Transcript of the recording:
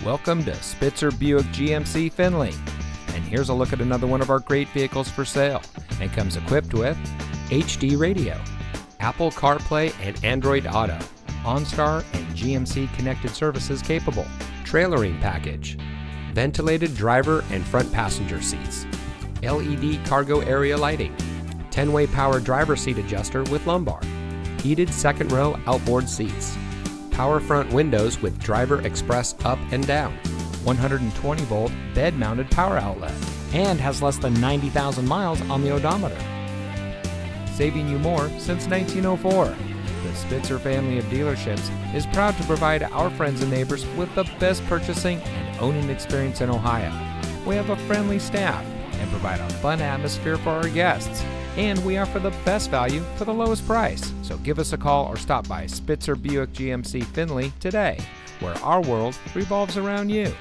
Welcome to Spitzer Buick GMC Findlay. And here's a look at another one of our great vehicles for sale. And comes equipped with HD radio, Apple CarPlay and Android Auto, OnStar and GMC connected services capable, trailering package, ventilated driver and front passenger seats, LED cargo area lighting, 10-way power driver seat adjuster with lumbar, heated second row outboard seats, power front windows with driver express up and down, 120 volt bed mounted power outlet, and has less than 90,000 miles on the odometer. Saving you more since 1904. The Spitzer family of dealerships is proud to provide our friends and neighbors with the best purchasing and owning experience in Ohio. We have a friendly staff and provide a fun atmosphere for our guests. And we offer the best value for the lowest price. So give us a call or stop by Spitzer Buick GMC Findlay today, where our world revolves around you.